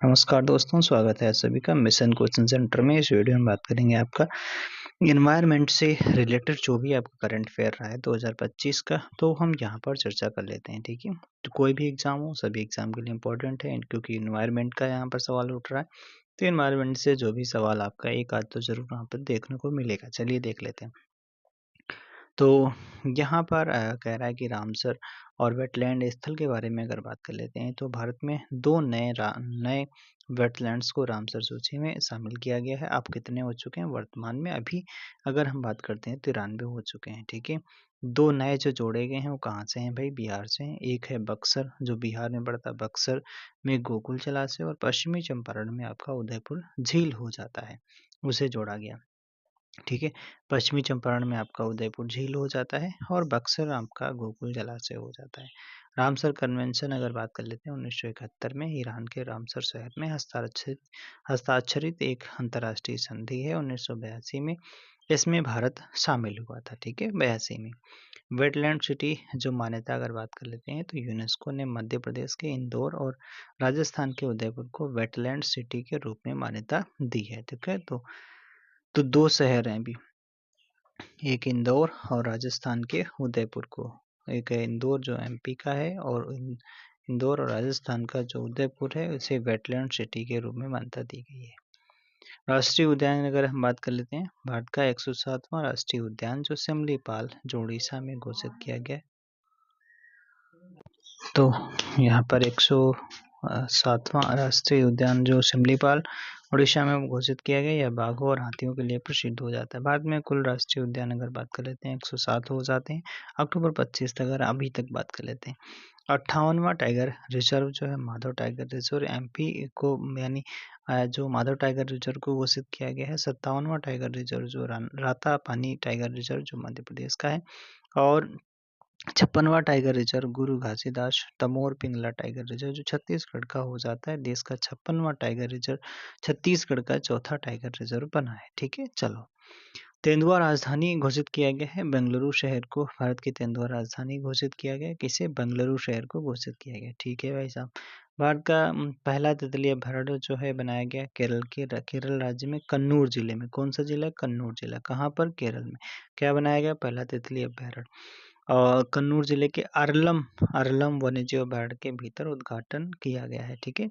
नमस्कार दोस्तों, स्वागत है सभी का मिशन कोचिंग सेंटर में। इस वीडियो में बात करेंगे आपका एनवायरनमेंट से रिलेटेड जो भी आपका करंट अफेयर रहा है 2025 का, तो हम यहाँ पर चर्चा कर लेते हैं। ठीक है, तो कोई भी एग्जाम हो, सभी एग्जाम के लिए इम्पोर्टेंट है क्योंकि एनवायरनमेंट का यहाँ पर सवाल उठ रहा है। तो एनवायरनमेंट से जो भी सवाल आपका एक आध तो जरूर वहाँ पर देखने को मिलेगा। चलिए देख लेते हैं। तो यहाँ पर कह रहा है कि रामसर और वेटलैंड स्थल के बारे में अगर बात कर लेते हैं, तो भारत में 2 नए वेटलैंड्स को रामसर सूची में शामिल किया गया है। अब कितने हो चुके हैं वर्तमान में? अभी अगर हम बात करते हैं 93 हो चुके हैं। ठीक है, 2 नए जो जोड़े गए हैं वो कहाँ से हैं भाई? बिहार से हैं। एक है बक्सर, जो बिहार में पड़ता है, बक्सर में गोकुल जलाशय, और पश्चिमी चंपारण में आपका उदयपुर झील हो जाता है, उसे जोड़ा गया। ठीक है, पश्चिमी चंपारण में आपका उदयपुर झील हो जाता है और बक्सर आपका गोकुल जलाशय हो जाता है। रामसर कन्वेंशन अगर बात कर लेते हैं 1971 में ईरान के रामसर शहर में हस्ताक्षरित एक अंतर्राष्ट्रीय संधि है 1982 में। इसमें भारत शामिल हुआ था। ठीक है, 82 में। वेटलैंड सिटी जो मान्यता अगर बात कर लेते हैं, तो यूनेस्को ने मध्य प्रदेश के इंदौर और राजस्थान के उदयपुर को वेटलैंड सिटी के रूप में मान्यता दी है। ठीक है, तो 2 शहर हैं अभी, एक इंदौर और राजस्थान के उदयपुर को। एक है इंदौर जो एमपी का है, और इंदौर और राजस्थान का जो उदयपुर है उसे वेटलैंड सिटी के रूप में मान्यता दी गई है। राष्ट्रीय उद्यान अगर हम बात कर लेते हैं, भारत का 107वां राष्ट्रीय उद्यान जो सिमलीपाल जो उड़ीसा में घोषित किया गया है। तो यहाँ पर 107वां राष्ट्रीय उद्यान जो सिमलीपाल उड़ीसा में घोषित किया गया, यह बाघों और हाथियों के लिए प्रसिद्ध हो जाता है। भारत में कुल राष्ट्रीय उद्यान अगर बात कर लेते हैं 107 हो जाते हैं। अक्टूबर 25 तक अगर अभी तक बात कर लेते हैं, 58वां टाइगर रिजर्व जो है माधव टाइगर रिजर्व एमपी को, यानी जो माधव टाइगर रिजर्व को घोषित किया गया है। 57वां टाइगर रिजर्व जो राता पानी टाइगर रिजर्व जो मध्य प्रदेश का है, और 56वां टाइगर रिजर्व गुरु घासीदास तमोर पिंगला टाइगर रिजर्व जो छत्तीसगढ़ का हो जाता है। देश का 56वां टाइगर रिजर्व छत्तीसगढ़ का चौथा टाइगर रिजर्व बना है। ठीक है, चलो। तेंदुआ राजधानी घोषित किया गया है बेंगलुरु शहर को। भारत की तेंदुआ राजधानी घोषित किया गया, किसे? बेंगलुरु शहर को घोषित किया गया। ठीक है भाई साहब। भारत का पहला तितली अभयारण्य जो है बनाया गया केरल राज्य में कन्नूर जिले में। कौन सा जिला? कन्नूर जिला। कहाँ पर? केरल में। क्या बनाया गया? पहला तितली अभयारण्य। और कन्नूर जिले के अरलम वन्यजीव अभयारण्य के भीतर उद्घाटन किया गया है। ठीक है,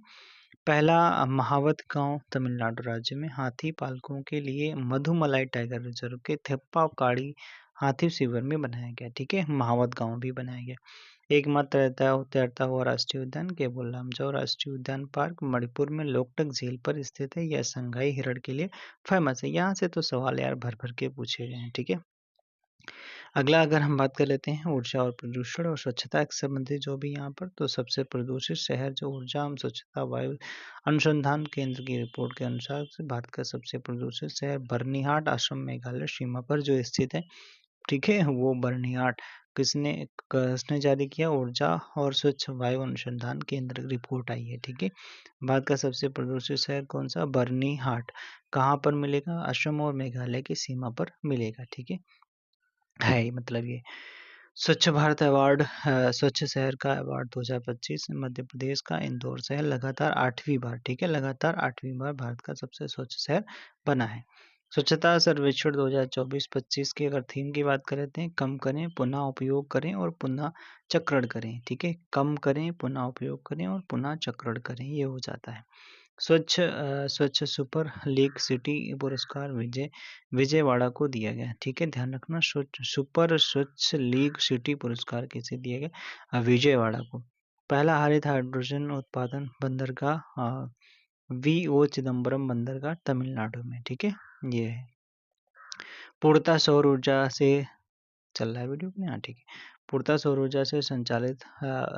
पहला महावत गांव तमिलनाडु राज्य में हाथी पालकों के लिए मधुमलाई टाइगर रिजर्व के थेप्पाकाड़ी हाथी शिविर में बनाया गया। ठीक है, महावत गांव भी बनाया गया। एकमात्र तैरता हुआ राष्ट्रीय उद्यान केवल लामजाओ राष्ट्रीय उद्यान पार्क मणिपुर में लोकटक झील पर स्थित है। यह संघाई हिरण के लिए फेमस है। यहाँ से तो सवाल यार भर भर के पूछे गए हैं। ठीक है, अगला अगर हम बात कर लेते हैं ऊर्जा और प्रदूषण और स्वच्छता के संबंधित जो भी यहाँ पर, तो सबसे प्रदूषित शहर जो ऊर्जा एवं स्वच्छता वायु अनुसंधान केंद्र की रिपोर्ट के अनुसार से भारत का सबसे प्रदूषित शहर बर्निहाट असम मेघालय सीमा पर जो स्थित है। ठीक है, वो बर्निहाट किसने जारी किया? ऊर्जा और स्वच्छ वायु अनुसंधान केंद्र की रिपोर्ट आई है। ठीक है, भारत का सबसे प्रदूषित शहर कौन सा? बर्निहाट। कहाँ पर मिलेगा? असम और मेघालय की सीमा पर मिलेगा। ठीक है मतलब ये स्वच्छ भारत अवार्ड, स्वच्छ शहर का अवार्ड 2025 मध्य प्रदेश का इंदौर शहर लगातार 8वीं बार, ठीक है, लगातार 8वीं बार भारत का सबसे स्वच्छ शहर बना है। स्वच्छता सर्वेक्षण 2024-25 की अगर थीम की बात कर लेते हैं, कम करें, पुनः उपयोग करें और पुनः चक्रण करें। ठीक है, कम करें, पुनः उपयोग करें और पुनः चक्रण करें, ये हो जाता है। स्वच्छ सुपर लीग सिटी पुरस्कार विजयवाड़ा को दिया गया। ठीक है, ध्यान रखना, स्वच्छ लीग सिटी पुरस्कार किसे दिया गया? विजयवाड़ा को। पहला हरित हाइड्रोजन उत्पादन बंदरगाह वीओ चिदम्बरम बंदरगाह तमिलनाडु में। ठीक है, ये है। पूर्णतः सौर ऊर्जा से चल रहा है वीडियो में। हाँ ठीक है, पूर्णतः सौर ऊर्जा से संचालित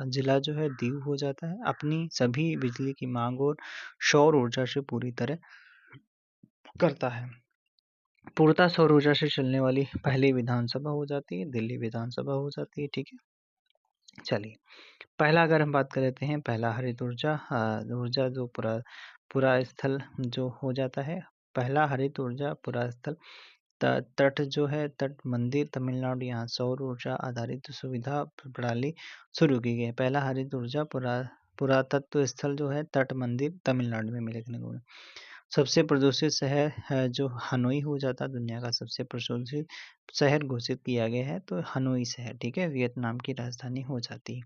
जिला जो है दीव हो जाता है। अपनी सभी बिजली की मांग और सौर ऊर्जा से पूरी तरह करता है। पूर्णतः सौर ऊर्जा से चलने वाली पहली विधानसभा हो जाती है, दिल्ली विधानसभा हो जाती है। ठीक है, चलिए पहला अगर हम बात कर लेते हैं, पहला हरित ऊर्जा ऊर्जा जो पूरा स्थल जो हो जाता है। पहला हरित ऊर्जा पूरा स्थल तट जो है, तट मंदिर तमिलनाडु, यहाँ सौर ऊर्जा आधारित सुविधा प्रणाली शुरू की गई। पहला हरित ऊर्जा पूरा पुरातत्व स्थल जो है तट मंदिर तमिलनाडु में देखने को मिला। सबसे प्रदूषित शहर है जो हनोई हो जाता है, दुनिया का सबसे प्रदूषित शहर घोषित किया गया है तो हनोई शहर, ठीक है, वियतनाम की राजधानी हो जाती है।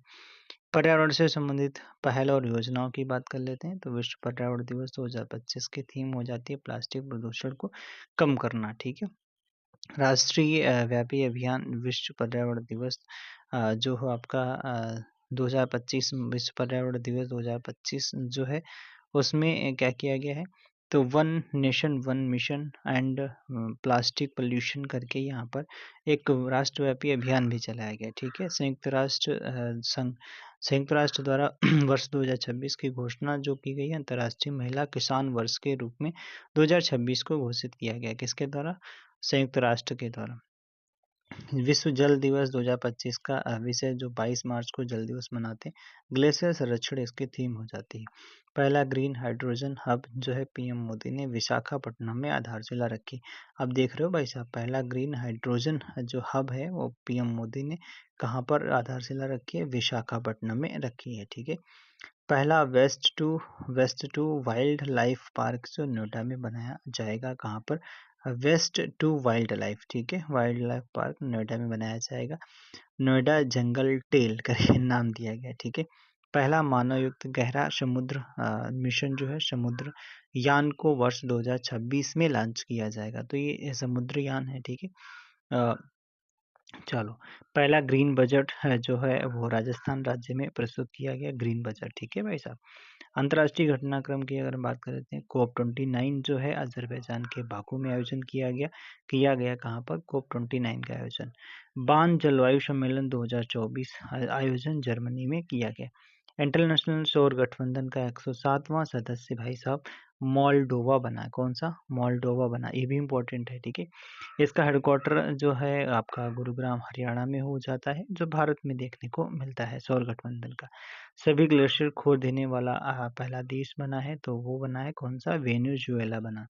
पर्यावरण से संबंधित पहल और योजनाओं की बात कर लेते हैं तो विश्व पर्यावरण दिवस 2025 की थीम हो जाती है प्लास्टिक प्रदूषण को कम करना, ठीक है। राष्ट्रीय व्यापी अभियान विश्व पर्यावरण दिवस जो हो आपका 2025 विश्व पर्यावरण दिवस 2025 जो है उसमें क्या किया गया है तो one nation one mission and plastic pollution करके यहाँ पर एक राष्ट्रव्यापी अभियान भी चलाया गया, ठीक है। संयुक्त राष्ट्र द्वारा वर्ष 2026 की घोषणा जो की गई है अंतर्राष्ट्रीय महिला किसान वर्ष के रूप में 2026 को घोषित किया गया, किसके द्वारा, संयुक्त राष्ट्र के द्वारा। विश्व जल दिवस 2025 का विषय जो 22 मार्च को जल दिवस मनाते हैं, ग्लेशियर संरक्षण इसकी थीम हो जाती है। पहला ग्रीन हाइड्रोजन हब जो है पीएम मोदी ने विशाखापट्टनम में आधारशिला रखी। अब देख रहे हो भाई साहब, पहला ग्रीन हाइड्रोजन जो हब है वो पीएम मोदी ने कहाँ पर आधारशिला रखी है, विशाखापट्टनम में रखी है, ठीक है। पहला waste to wildlife park जो नोएडा में बनाया जाएगा, कहाँ पर, वेस्ट टू वाइल्ड लाइफ, ठीक है, वाइल्ड लाइफ पार्क नोएडा में बनाया जाएगा। नोएडा जंगल टेल करके नाम दिया गया, ठीक है। पहला मानवयुक्त गहरा समुद्र मिशन जो है समुद्र यान को वर्ष 2026 में लॉन्च किया जाएगा, तो ये समुद्र यान है, ठीक है। चलो, पहला ग्रीन बजट है जो है वो राजस्थान राज्य में प्रस्तुत किया गया ग्रीन बजट, ठीक है भाई साहब। अंतर्राष्ट्रीय घटनाक्रम की अगर बात करते हैं, COP29 जो है अजरबैजान के बाकू में आयोजन किया गया कहाँ पर, COP29 का आयोजन। बान जलवायु सम्मेलन 2024 आयोजन जर्मनी में किया गया। इंटरनेशनल सौर गठबंधन का 107वां सदस्य भाई साहब मोल्डोवा बना, कौन सा, मोल्डोवा बना, ये भी इम्पोर्टेंट है, ठीक है। इसका हेडक्वार्टर जो है आपका गुरुग्राम हरियाणा में हो जाता है, जो भारत में देखने को मिलता है सौर गठबंधन का। सभी ग्लेशियर खोद देने वाला पहला देश बना है तो वो बना है कौन सा, वेनेजुएला बना।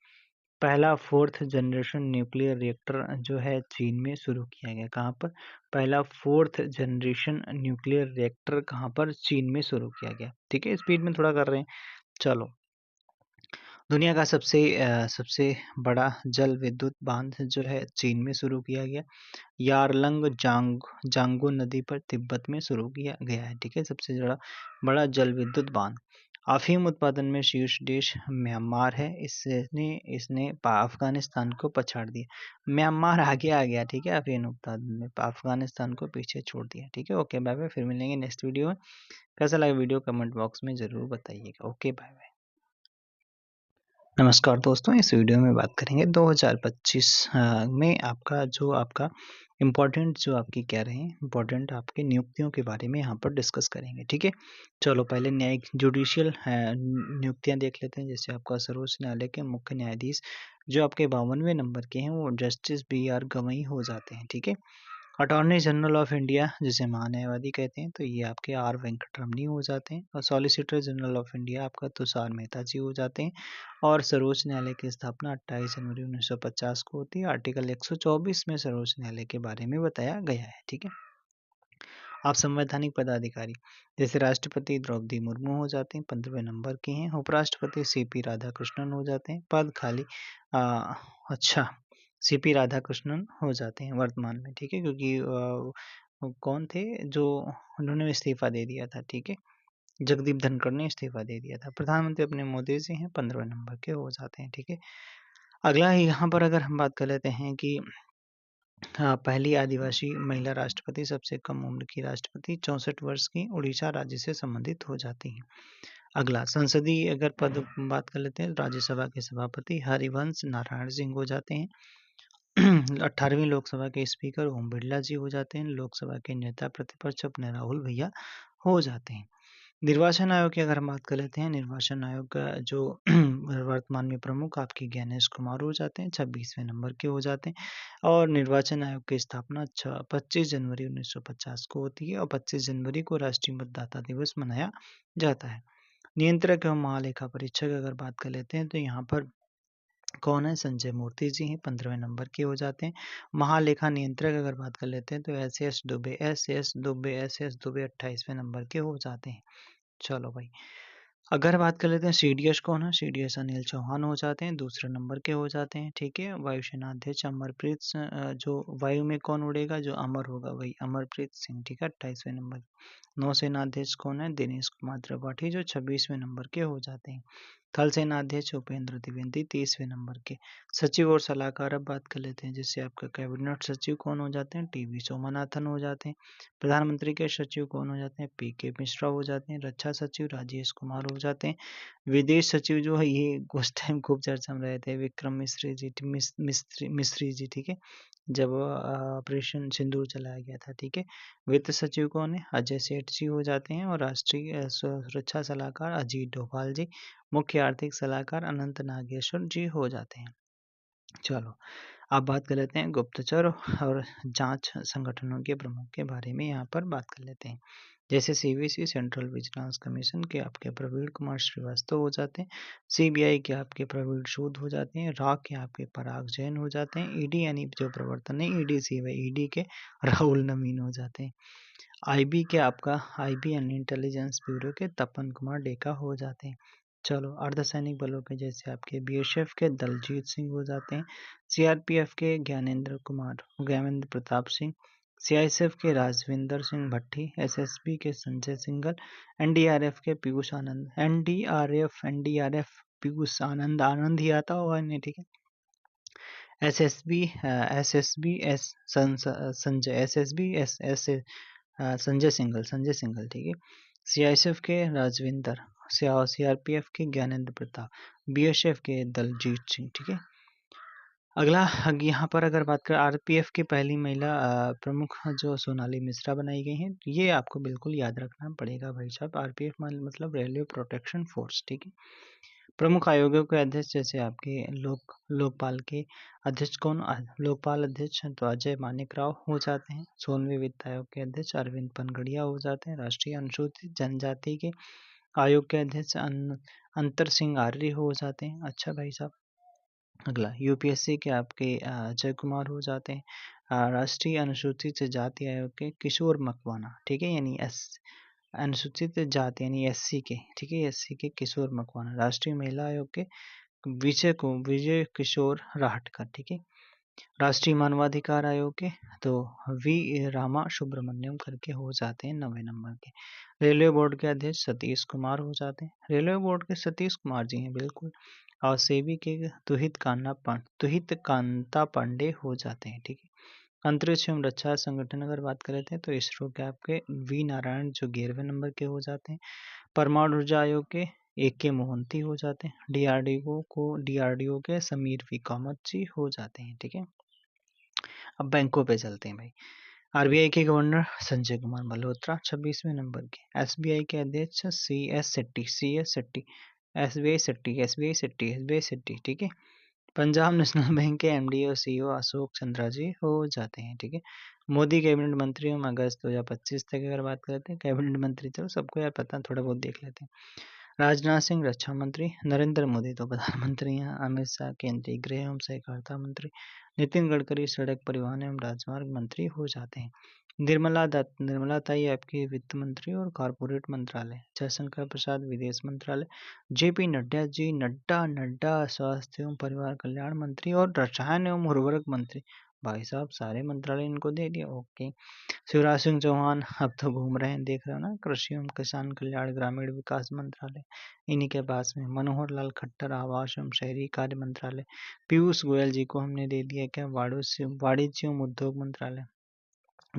पहला फोर्थ जनरेशन न्यूक्लियर रिएक्टर जो है चीन में शुरू किया गया, कहाँ पर, पहला फोर्थ जनरेशन न्यूक्लियर रिएक्टर कहाँ पर, चीन में शुरू किया गया, ठीक है। स्पीड में थोड़ा कर रहे हैं, चलो। दुनिया का सबसे बड़ा जल विद्युत बांध जो है चीन में शुरू किया गया, यारलंग जांगो नदी पर तिब्बत में शुरू किया गया है, ठीक है, सबसे बड़ा जल विद्युत बांध। अफीम उत्पादन में शीर्ष देश म्यांमार है, इसने अफगानिस्तान को पछाड़ दिया, म्यांमार आगे आ गया, ठीक है, अफीम उत्पादन में अफगानिस्तान को पीछे छोड़ दिया, ठीक है। ओके बाय बाय, फिर मिलेंगे नेक्स्ट वीडियो में। कैसा लगा वीडियो कमेंट बॉक्स में ज़रूर बताइएगा। Okay bye bye. नमस्कार दोस्तों, इस वीडियो में बात करेंगे 2025 में आपका इम्पोर्टेंट जो आपकी क्या रहे इम्पोर्टेंट आपके नियुक्तियों के बारे में यहाँ पर डिस्कस करेंगे, ठीक है। चलो पहले न्यायिक जुडिशियल नियुक्तियाँ देख लेते हैं। जैसे आपका सर्वोच्च न्यायालय के मुख्य न्यायाधीश जो आपके 52वें नंबर के हैं वो जस्टिस BR गवई हो जाते हैं, ठीक है। अटॉर्नी जनरल ऑफ इंडिया जिसे महान्यायवादी कहते हैं तो ये आपके R वेंकटरमणी हो जाते हैं। और सॉलिसिटर जनरल ऑफ इंडिया आपका तुषार मेहता जी हो जाते हैं। और सर्वोच्च न्यायालय की स्थापना 28 जनवरी 1950 को होती है। आर्टिकल 124 में सर्वोच्च न्यायालय के बारे में बताया गया है, ठीक है। आप संवैधानिक पदाधिकारी जैसे राष्ट्रपति द्रौपदी मुर्मू हो जाते हैं, 15वें नंबर के हैं। उपराष्ट्रपति CP राधाकृष्णन हो जाते हैं, पद खाली अच्छा CP राधाकृष्णन हो जाते हैं वर्तमान में, ठीक है, क्योंकि कौन थे जो उन्होंने इस्तीफा दे दिया था, ठीक है, जगदीप धनखड़ ने इस्तीफा दे दिया था। प्रधानमंत्री अपने मोदी जी हैं, 15वें नंबर के हो जाते हैं, ठीक है। अगला यहाँ पर अगर हम बात कर लेते हैं कि पहली आदिवासी महिला राष्ट्रपति, सबसे कम उम्र की राष्ट्रपति, 64 वर्ष की, उड़ीसा राज्य से संबंधित हो जाती हैं। अगला संसदीय अगर पद बात कर लेते हैं, राज्यसभा के सभापति हरिवंश नारायण सिंह हो जाते हैं। 18वीं लोकसभा के स्पीकर ओम बिरला जी हो जाते हैं। लोकसभा के नेता प्रतिपक्ष अपने राहुल भैया हो जाते हैं। निर्वाचन आयोग की अगर हम बात कर लेते हैं, निर्वाचन आयोग का जो वर्तमान में प्रमुख आपके ज्ञानेश कुमार हो जाते हैं, 26वें नंबर के हो जाते हैं। और निर्वाचन आयोग की स्थापना 25 जनवरी 1950 को होती है और 25 जनवरी को राष्ट्रीय मतदाता दिवस मनाया जाता है। नियंत्रक एवं महालेखा परीक्षक अगर बात कर लेते हैं तो यहाँ पर कौन है, संजय मूर्ति जी हैं, 15वें नंबर के हो जाते हैं। महालेखा नियंत्रक अगर बात कर लेते हैं तो एस एस दुबे 28वें नंबर के हो जाते हैं। चलो भाई, अगर बात कर लेते हैं सीडीएस कौन है, सीडीएस अनिल चौहान हो जाते हैं, दूसरे नंबर के हो जाते हैं। ठीक है, वायुसेनाध्यक्ष अमरप्रीत जो वायु में कौन उड़ेगा, जो अमर होगा वही अमरप्रीत सिंह। ठीक है, 28वें नंबर। नौसेनाध्यक्ष कौन है, दिनेश कुमार त्रिपाठी जो 26वें नंबर के हो जाते हैं। थल सेनाध्यक्ष उपेंद्र द्विवेदी 30वें नंबर के। सचिव और सलाहकार अब बात कर लेते हैं, जिससे आपका कैबिनेट सचिव कौन हो जाते हैं, टीवी सोमनाथन हो जाते हैं। प्रधानमंत्री के सचिव कौन हो जाते हैं, पीके मिश्रा हो जाते हैं। रक्षा सचिव राजेश कुमार हो जाते हैं। विदेश सचिव जो है ये उस टाइम खूब चर्चा में रहे थे, विक्रम मिस्त्री जी। ठीक है, जब ऑपरेशन सिंदूर चलाया गया था। ठीक है, वित्त सचिव कौन है, अजय सेठ जी हो जाते हैं। और राष्ट्रीय सुरक्षा सलाहकार अजीत डोभाल जी। मुख्य आर्थिक सलाहकार अनंत नागेश्वर जी हो जाते हैं। चलो, अब बात कर लेते हैं गुप्तचर और जांच संगठनों के प्रमुख के बारे में, यहाँ पर बात कर लेते हैं। जैसे सीवीसी सेंट्रल विजिलेंस कमीशन के आपके प्रवीण कुमार श्रीवास्तव हो जाते हैं। सीबीआई के आपके प्रवीण सूद हो जाते हैं। रॉ के आपके पराग जैन हो जाते हैं। ईडी यानी जो प्रवर्तन है ईडी ईडी के राहुल नवीन हो जाते हैं। आईबी के आपका आईबी यानी इंटेलिजेंस ब्यूरो के तपन कुमार डेका हो जाते हैं। चलो, अर्धसैनिक बलों के जैसे आपके बीएसएफ के दलजीत सिंह हो जाते हैं। सीआरपीएफ के ज्ञानेंद्र प्रताप सिंह। सीआईएसएफ के राजविंदर सिंह भट्टी। एसएसबी के संजय सिंघल। एनडीआरएफ के पीयूष आनंद। एनडीआरएफ पीयूष आनंद ही आता होगा इन्हें। ठीक है, एसएसबी संजय सिंघल। ठीक है, सीआईएसएफ के राजविंदर। सीआरपीएफ के ज्ञानेंद्र प्रताप। बीएसएफ के दलजीत सिंह। ठीक है, अगला यहाँ पर अगर बात करें आरपीएफ की पहली महिला प्रमुख जो सोनाली मिश्रा बनाई गई हैं, ये आपको बिल्कुल याद रखना पड़ेगा भाई साहब। आरपीएफ मतलब रेलवे प्रोटेक्शन फोर्स। ठीक है, प्रमुख आयोगों के अध्यक्ष जैसे आपके लोकपाल के अध्यक्ष कौन, लोकपाल अध्यक्ष तो अजय मानिक राव हो जाते हैं। 16वें वित्त आयोग के अध्यक्ष अरविंद पनगड़िया हो जाते हैं। राष्ट्रीय अनुसूचित जनजाति के आयोग के अध्यक्ष अंतर सिंह आर्य हो जाते हैं। अच्छा भाई साहब, अगला यूपीएससी के आपके अजय कुमार हो जाते हैं। राष्ट्रीय अनुसूचित जाति आयोग के किशोर मकवाना। ठीक है, यानी अनुसूचित जाति यानी एससी के। ठीक है, एससी के किशोर मकवाना। राष्ट्रीय महिला आयोग के विजय किशोर राहटकर। ठीक है, राष्ट्रीय मानवाधिकार आयोग के तो वी रामा सुब्रमण्यम करके हो जाते हैं 9वें नंबर के। रेलवे बोर्ड के अध्यक्ष सतीश कुमार हो जाते हैं। रेलवे बोर्ड के सतीश कुमार जी हैं बिल्कुल। और सेबी के तुहित कांता पांडे हो जाते हैं। ठीक है, अंतरिक्ष एवं रक्षा संगठन अगर बात कर लेते हैं तो इसरो के आपके वी नारायण जो 11वें नंबर के हो जाते हैं। परमाणु ऊर्जा आयोग के AK मोहंती हो जाते हैं। डीआरडीओ के समीर वी कामत जी हो जाते हैं। ठीक है, अब बैंकों पे चलते हैं भाई। आरबीआई के गवर्नर संजय कुमार मल्होत्रा 26वें नंबर के। एसबीआई के अध्यक्ष CS सेट्टी। ठीक है, पंजाब नेशनल बैंक के MD और CEO अशोक चंद्रा जी हो जाते हैं। ठीक है, मोदी कैबिनेट मंत्री हम अगस्त 2025 तक अगर बात करते हैं कैबिनेट मंत्री, चलो सबको यार पता, थोड़ा बहुत देख लेते हैं। राजनाथ सिंह रक्षा मंत्री। नरेंद्र मोदी तो प्रधानमंत्री हैं। अमित शाह केंद्रीय गृह एवं सहकारिता मंत्री। नितिन गडकरी सड़क परिवहन एवं राजमार्ग मंत्री हो जाते हैं। निर्मला ताई आपकी वित्त मंत्री और कॉरपोरेट मंत्रालय। जयशंकर प्रसाद विदेश मंत्रालय। JP नड्डा जी नड्डा स्वास्थ्य एवं परिवार कल्याण मंत्री और रसायन एवं उर्वरक मंत्री। भाई साहब सारे मंत्रालय इनको दे दिया। ओके, शिवराज सिंह चौहान अब तो घूम रहे हैं, देख रहे हो ना, कृषि एवं किसान कल्याण ग्रामीण विकास मंत्रालय इन्हीं के पास में। मनोहर लाल खट्टर आवास एवं शहरी कार्य मंत्रालय। पीयूष गोयल जी को हमने दे दिया क्या, वाणिज्य एवं उद्योग मंत्रालय।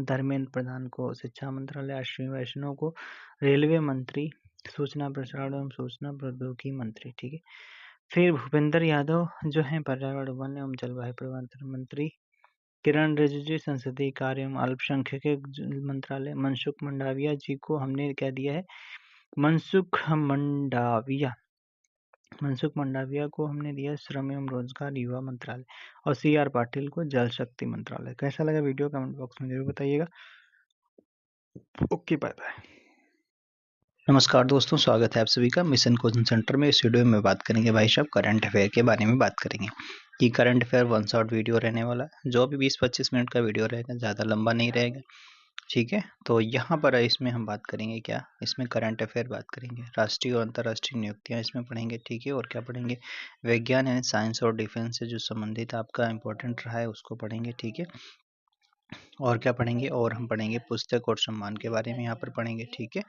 धर्मेंद्र प्रधान को शिक्षा मंत्रालय। अश्विनी वैष्णव को रेलवे मंत्री। सूचना प्रसारण एवं सूचना प्रौद्योगिकी मंत्री। ठीक है, फिर भूपेंद्र यादव जो है पर्यावरण वन एवं जलवायु परिवर्तन मंत्री। किरण रिजिजू संसदीय कार्य एवं अल्पसंख्यक मंत्रालय। मनसुख मंडाविया जी को हमने क्या दिया है, मनसुख मंडाविया को हमने दिया श्रम एवं रोजगार युवा मंत्रालय। और CR पाटिल को जल शक्ति मंत्रालय। कैसा लगा वीडियो, कमेंट बॉक्स में जरूर बताइएगा। Okay, bye bye. नमस्कार दोस्तों, स्वागत है आप सभी का मिशन कोचिंग सेंटर में। इस वीडियो में बात करेंगे भाई साहब करंट अफेयर के बारे में बात करेंगे। कि current affair one shot video रहने वाला है, जो भी 20-25 मिनट का वीडियो रहेगा, ज़्यादा लंबा नहीं रहेगा। ठीक है। तो यहाँ पर इसमें हम बात करेंगे क्या, इसमें करंट अफेयर बात करेंगे, राष्ट्रीय और अंतर्राष्ट्रीय नियुक्तियाँ इसमें पढ़ेंगे। ठीक है। और क्या पढ़ेंगे, विज्ञान एंड साइंस और डिफेंस से जो संबंधित आपका इंपॉर्टेंट रहा है उसको पढ़ेंगे। ठीक है। और क्या पढ़ेंगे, और हम पढ़ेंगे पुस्तक और सम्मान के बारे में यहाँ पर पढ़ेंगे। ठीक है।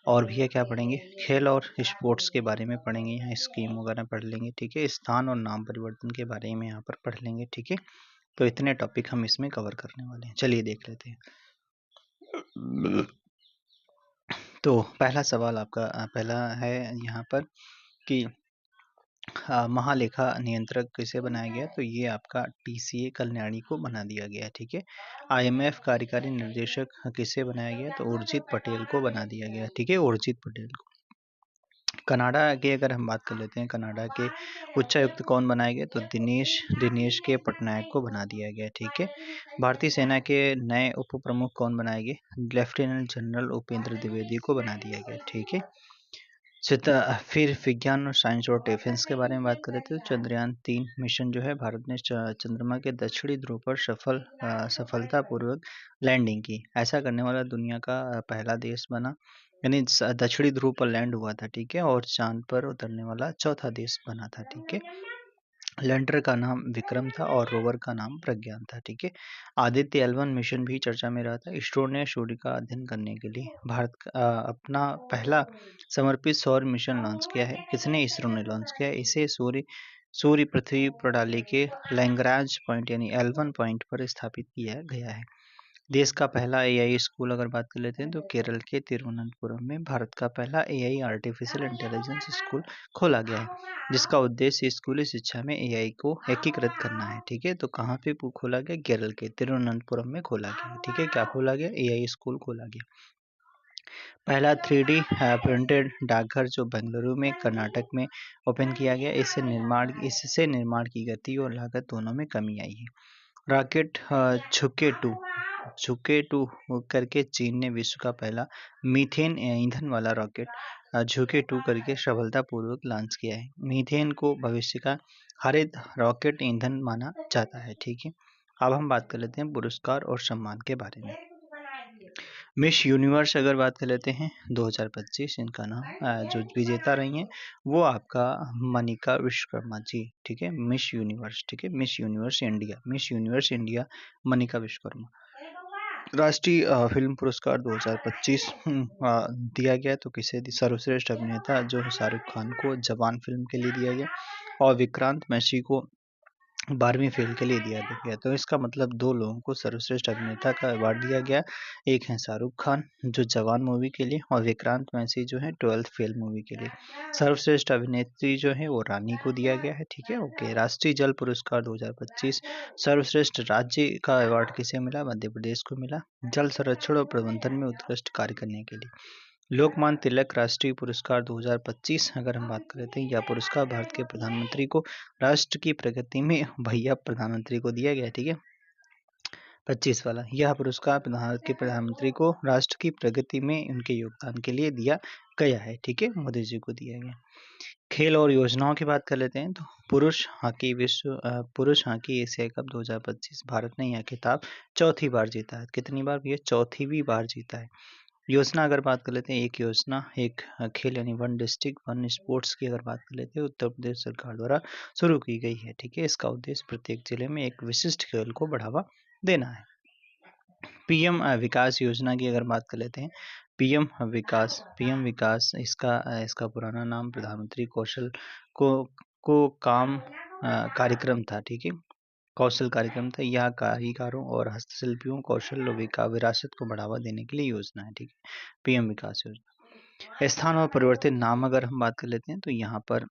और भैया क्या पढ़ेंगे, खेल और स्पोर्ट्स के बारे में पढ़ेंगे, यहाँ स्कीम वगैरह पढ़ लेंगे। ठीक है। स्थान और नाम परिवर्तन के बारे में यहाँ पर पढ़ लेंगे। ठीक है। तो इतने टॉपिक हम इसमें कवर करने वाले हैं। चलिए देख लेते हैं। तो पहला सवाल आपका पहला है यहाँ पर कि महालेखा नियंत्रक किसे बनाया गया, तो ये आपका टीसीए कल्याणी को बना दिया गया है। ठीक है। आईएमएफ कार्यकारी निर्देशक किसे बनाया गया, तो उर्जित पटेल को बना दिया गया। ठीक है। उर्जित पटेल को। कनाडा की अगर हम बात कर लेते हैं, कनाडा के उच्चायुक्त कौन बनाए गए, तो दिनेश के पटनायक को बना दिया गया। ठीक है। भारतीय सेना के नए उप प्रमुख कौन बनाए गए, लेफ्टिनेंट जनरल उपेंद्र द्विवेदी को बना दिया गया। ठीक है। फिर विज्ञान और साइंस और डिफेंस के बारे में बात करें तो चंद्रयान 3 मिशन जो है, भारत ने चंद्रमा के दक्षिणी ध्रुव पर सफलतापूर्वक लैंडिंग की। ऐसा करने वाला दुनिया का पहला देश बना, यानी दक्षिणी ध्रुव पर लैंड हुआ था। ठीक है। और चांद पर उतरने वाला चौथा देश बना था। ठीक है। लैंडर का नाम विक्रम था और रोवर का नाम प्रज्ञान था। ठीक है। आदित्य L1 मिशन भी चर्चा में रहा था। इसरो ने सूर्य का अध्ययन करने के लिए अपना पहला समर्पित सौर मिशन लॉन्च किया है। किसने, इसरो ने लॉन्च किया है। इसे सूर्य सूर्य पृथ्वी प्रणाली के लैग्रांज पॉइंट यानी L1 पॉइंट पर स्थापित किया गया है। देश का पहला एआई स्कूल अगर बात कर लेते हैं तो केरल के तिरुवनंतपुरम में भारत का पहला एआई आर्टिफिशियल इंटेलिजेंस स्कूल खोला गया है, जिसका उद्देश्य स्कूली शिक्षा में एआई को एकीकृत करना है। ठीक है। तो कहाँ पे खोला गया, केरल के तिरुवनंतपुरम में खोला गया। ठीक है। क्या खोला गया, एआई स्कूल खोला गया। पहला 3D प्रिंटेड डाकघर जो बेंगलुरु में कर्नाटक में ओपन किया गया। इससे निर्माण की गति और लागत दोनों में कमी आई है। रॉकेट झुके टू करके चीन ने विश्व का पहला मीथेन ईंधन वाला रॉकेट झुके 2 करके सफलतापूर्वक लॉन्च किया है। मीथेन को भविष्य का हरित रॉकेट ईंधन माना जाता है। ठीक है। अब हम बात कर लेते हैं पुरस्कार और सम्मान के बारे में। मिस यूनिवर्स अगर बात कर लेते हैं 2025, इनका नाम जो विजेता रही हैं वो आपका मनिका विश्वकर्मा जी। ठीक है। Miss universe. ठीक है। Miss universe India Manika Vishwakarma. राष्ट्रीय फिल्म पुरस्कार 2025 दिया गया, तो किसे, सर्वश्रेष्ठ अभिनेता जो शाहरुख खान को जवान फिल्म के लिए दिया गया, और विक्रांत मैसी को 12वीं फेल के लिए दिया गया। तो इसका मतलब 2 लोगों को सर्वश्रेष्ठ अभिनेता का अवार्ड दिया गया। एक है शाहरुख खान जो जवान मूवी के लिए, और विक्रांत मैसी जो है 12th फेल मूवी के लिए। सर्वश्रेष्ठ अभिनेत्री जो है वो रानी को दिया गया है। ठीक है। ओके। राष्ट्रीय जल पुरस्कार 2025 सर्वश्रेष्ठ राज्य का अवार्ड किसे मिला, मध्य प्रदेश को मिला, जल संरक्षण और प्रबंधन में उत्कृष्ट कार्य करने के लिए। लोकमान्य तिलक राष्ट्रीय पुरस्कार 2025 अगर हम बात करते हैं, यह पुरस्कार भारत के प्रधानमंत्री को राष्ट्र की प्रगति में भैया प्रधानमंत्री को दिया गया। ठीक है। 25 वाला यह पुरस्कार भारत के प्रधानमंत्री को राष्ट्र की प्रगति में उनके योगदान के लिए दिया गया है। ठीक है। मोदी जी को दिया गया। खेल और योजनाओं की बात कर लेते हैं तो पुरुष हॉकी एशिया कप 2025 भारत ने यह खिताब चौथी बार जीता है। कितनी बार, ये चौथीवीं बार जीता है। योजना अगर बात कर लेते हैं, एक योजना एक खेल यानी 1 डिस्ट्रिक्ट 1 स्पोर्ट्स की अगर बात कर लेते हैं, उत्तर प्रदेश सरकार द्वारा शुरू की गई है। ठीक है। इसका उद्देश्य प्रत्येक जिले में एक विशिष्ट खेल को बढ़ावा देना है। पीएम विकास योजना की अगर बात कर लेते हैं, पीएम विकास इसका पुराना नाम प्रधानमंत्री कौशल को काम कार्यक्रम था। ठीक है। कौशल कार्यक्रम था। यह कारीगरों और हस्तशिल्पियों कौशल विरासत को बढ़ावा देने के लिए योजना है। ठीक है। पीएम विकास योजना। स्थान और परिवर्तित नाम अगर हम बात कर लेते हैं तो यहाँ पर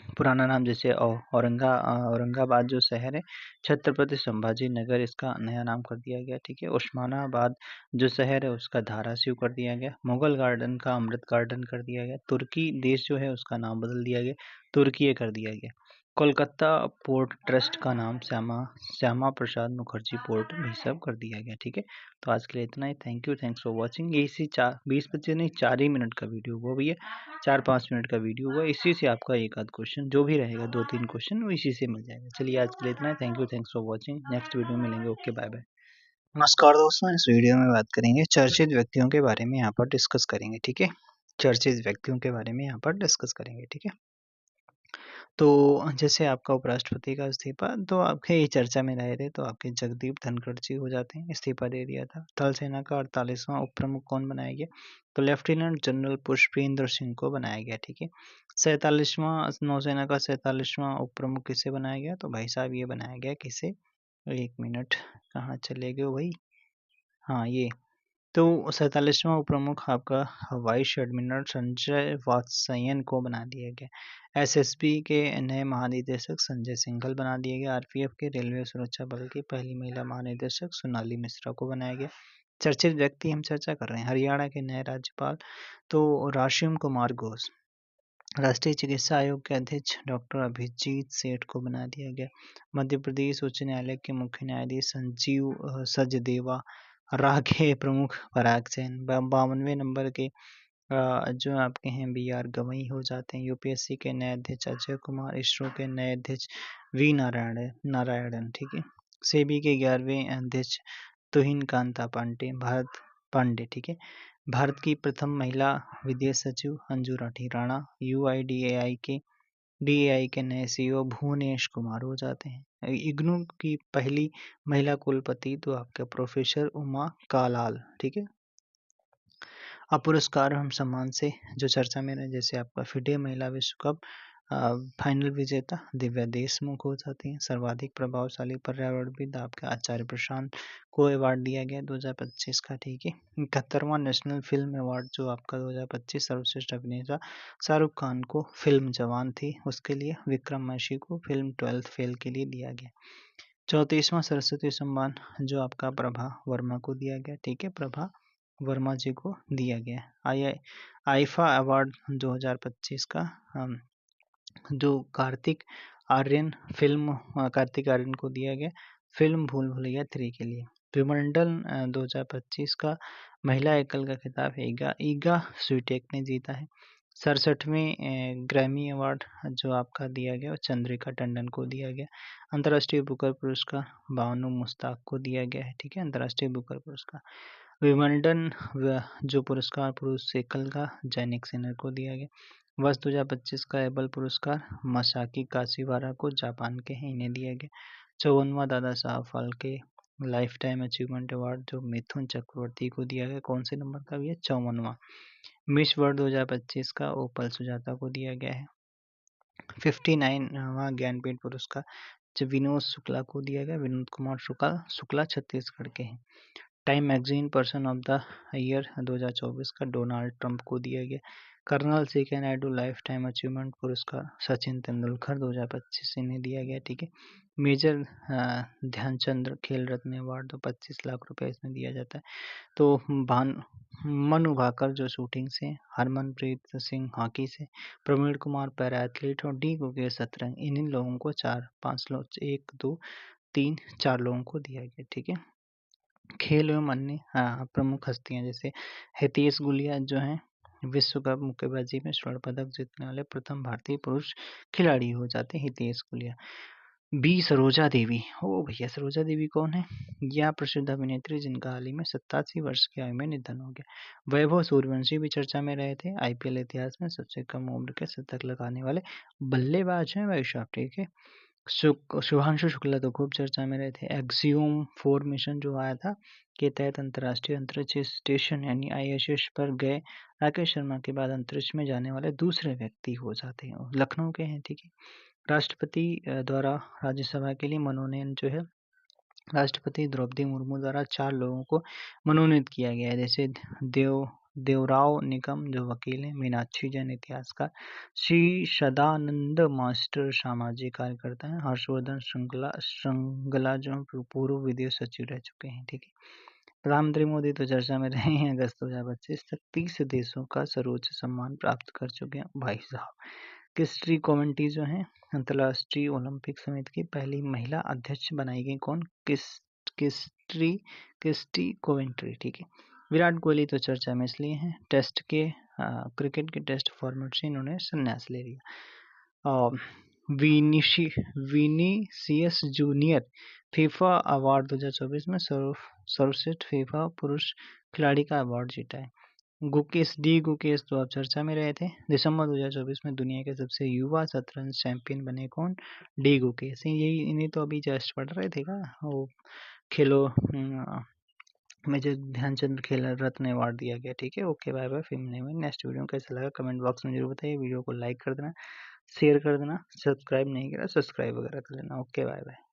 पुराना नाम जैसे औरंगाबाद जो शहर है, छत्रपति संभाजी नगर इसका नया नाम कर दिया गया। ठीक है। उस्मानाबाद जो शहर है उसका धाराशिव कर दिया गया। मुगल गार्डन का अमृत गार्डन कर दिया गया। तुर्की देश जो है उसका नाम बदल दिया गया, तुर्की कर दिया गया। कोलकाता पोर्ट ट्रस्ट का नाम श्यामा प्रसाद मुखर्जी पोर्ट भी सब कर दिया गया। ठीक है। तो आज के लिए इतना ही। Thanks for watching. इसी 20-25 नहीं 4 ही मिनट का वीडियो हुआ भैया, 4-5 मिनट का वीडियो हुआ। इसी से आपका एक आध क्वेश्चन जो भी रहेगा, 2-3 क्वेश्चन वो इसी से मिल जाएगा। चलिए आज के लिए इतना ही। Thanks for watching. Next video में मिलेंगे। Okay, bye bye. नमस्कार दोस्तों, इस वीडियो में बात करेंगे चर्चित व्यक्तियों के बारे में यहाँ पर डिस्कस करेंगे। ठीक है, चर्चित व्यक्तियों के बारे में यहाँ पर डिस्कस करेंगे। ठीक है, तो जैसे आपका उपराष्ट्रपति का इस्तीफा तो आपके ही चर्चा में रहे थे, तो आपके जगदीप धनखड़ जी हो जाते हैं, इस्तीफा दे दिया था। थल सेना का 48वां उप प्रमुख कौन बनाया गया? तो लेफ्टिनेंट जनरल पुष्पेंद्र सिंह को बनाया गया। ठीक है, 47वां नौसेना का 47वां उप प्रमुख किसे बनाया गया? तो भाई साहब ये बनाया गया किसे? एक मिनट, कहाँ चले गए भाई? हाँ, ये तो 47वां उप प्रमुख आपका वाइस एडमिरल संजय वात्स्यन को बना दिया गया। एसएसबी के नए महानिदेशक संजय सिंघल बना दिए गए। आरपीएफ के रेलवे सुरक्षा बल की पहली महिला महानिदेशक सोनाली मिश्रा को बनाया गया। चर्चित व्यक्ति हम चर्चा कर रहे हैं, हरियाणा के नए राज्यपाल तो राशिम कुमार घोष। राष्ट्रीय चिकित्सा आयोग के अध्यक्ष डॉक्टर अभिजीत सेठ को बना दिया गया। मध्य प्रदेश उच्च न्यायालय के मुख्य न्यायाधीश संजीव सचदेवा रागे प्रमुख पराग सेन 52वें नंबर के जो आपके हैं बी आर गवई हो जाते हैं। यूपीएससी के नए अध्यक्ष अजय कुमार, इसरो के नए अध्यक्ष वी नारायणन। ठीक है, सेबी के 11वें अध्यक्ष तुहिन कांता पांडे। ठीक है, भारत की प्रथम महिला विदेश सचिव अंजू राठी राणा। डीएआई के नए सीईओ भुवनेश कुमार हो जाते हैं। इग्नू की पहली महिला कुलपति तो आपके प्रोफेसर उमा कालाल। ठीक है, अब पुरस्कार हम सम्मान से जो चर्चा में रहे, जैसे आपका फिडे महिला विश्व कप फाइनल विजेता दिव्या देशमुख हो जाती हैं। सर्वाधिक प्रभावशाली पर्यावरणविद आपके आचार्य प्रशांत को अवार्ड दिया गया 2025 का। ठीक है, 71वां नेशनल फिल्म अवार्ड जो आपका 2025 सर्वश्रेष्ठ अभिनेता शाहरुख खान को फिल्म जवान थी उसके लिए, विक्रम मैशी को फिल्म 12th फेल के लिए दिया गया। 34वां सरस्वती सम्मान जो आपका प्रभा वर्मा को दिया गया। ठीक है, प्रभा वर्मा जी को दिया गया। आईफा अवार्ड 2025 का जो कार्तिक आर्यन को दिया गया फिल्म भूल भुलैया 3 के लिए। विमंडल 2025 का महिला एकल का खिताब ईगा स्वीटेक ने जीता है। 67वें ग्रैमी अवार्ड जो आपका दिया गया चंद्रिका टंडन को दिया गया। अंतर्राष्ट्रीय बुकर पुरस्कार बानू मुश्ताक को दिया गया है। ठीक है, अंतर्राष्ट्रीय बुकर पुरस्कार। विमंडन जो पुरस्कार पुरुष एकल का जैनिक सिन्हा को दिया गया। वर्ष 2025 का एबल पुरस्कार मसाकी काशीवारा को जापान के इन्हें दिया गया। 54वां Dada Saheb Phalke life time achievement award जो मिथुन चक्रवर्ती को दिया गया। कौन से नंबर का भी है? 54वां। मिस वर्ल्ड 2025 का ओपल सुजाता को दिया गया है। 59वां ज्ञानपीठ पुरस्कार जो विनोद शुक्ला को दिया गया। विनोद कुमार शुक्ला छत्तीसगढ़ के हैं। Time magazine person of the year 2024 का डोनाल्ड ट्रंप को दिया गया। कर्नल सी के नायडू लाइफ टाइम अचीवमेंट पुरस्कार सचिन तेंदुलकर 2025 इन्हें दिया गया। ठीक है, मेजर ध्यानचंद्र खेल रत्न अवार्ड तो 25 लाख रुपए इसमें दिया जाता है। तो मनु भाकर जो शूटिंग से, हरमनप्रीत सिंह हॉकी से, प्रवीण कुमार पैरा एथलीट और डी गुगे शतरंज, इन लोगों को 4-5 लोग 1 2 3 4 लोगों को दिया गया। ठीक है, खेल एवं अन्य प्रमुख हस्तियां जैसे हितेश गुलिया जो हैं विश्व कप मुक्केबाजी में स्वर्ण पदक जीतने वाले प्रथम भारतीय पुरुष खिलाड़ी हो जाते हैं हितेश गुलिया। बी सरोजा देवी, ओ भैया सरोजा देवी कौन है? यह प्रसिद्ध अभिनेत्री जिनका हाल ही में 87 वर्ष की आयु में निधन हो गया। वैभव सूर्यवंशी भी चर्चा में रहे थे। आईपीएल इतिहास में सबसे कम उम्र के शतक लगाने वाले बल्लेबाज हैं भाई साहब। ठीक है, शुभांशु शुक्ला तो खूब चर्चा में रहे थे। एक्सियोम 4 मिशन जो आया था के तहत अंतर्राष्ट्रीय अंतरिक्ष स्टेशन यानी आईएसएस पर गए राकेश शर्मा के बाद अंतरिक्ष में जाने वाले दूसरे व्यक्ति हो जाते हैं, लखनऊ के हैं। ठीक है, राष्ट्रपति द्वारा राज्यसभा के लिए मनोनयन जो है राष्ट्रपति द्रौपदी मुर्मू द्वारा 4 लोगों को मनोनीत किया गया है, जैसे देवराव निगम जो वकील हैं, मीनाक्षी जैन इतिहासकार, श्री सदानंद मास्टर सामाजिक कार्यकर्ता हैं, हर्षवर्धन श्रृंगला जो पूर्व विदेश सचिव रह चुके हैं। ठीक है, प्रधानमंत्री मोदी तो चर्चा में रहे हैं। अगस्त 2025 तक 30 देशों का सर्वोच्च सम्मान प्राप्त कर चुके हैं भाई साहब। क्रिस्टी कोवेंटी जो है अंतर्राष्ट्रीय ओलंपिक समिति की पहली महिला अध्यक्ष बनाई गई। कौन? Christie Coventry. ठीक है, विराट कोहली तो चर्चा में इसलिए हैं क्रिकेट के टेस्ट फॉर्मेट से इन्होंने संन्यास ले लिया। विनीसियस जूनियर फीफा अवार्ड 2024 में सर्वश्रेष्ठ फीफा पुरुष खिलाड़ी का अवार्ड जीता है। गुकेश तो आप चर्चा में रहे थे। दिसंबर 2024 में दुनिया के सबसे युवा शतरंज चैंपियन बने कौन? डी गुकेश। यही इन्हें तो अभी जस्ट पढ़ रहे थे का वो खेलो मेजर ध्यानचंद खेल रत्न अवार्ड दिया गया। ठीक है, ओके बाय बाय, फिर मिलेंगे नेक्स्ट वीडियो। कैसा लगा कमेंट बॉक्स में जरूर बताइए। वीडियो को लाइक कर देना, शेयर कर देना, सब्सक्राइब नहीं करा सब्सक्राइब वगैरह कर लेना। Okay bye bye.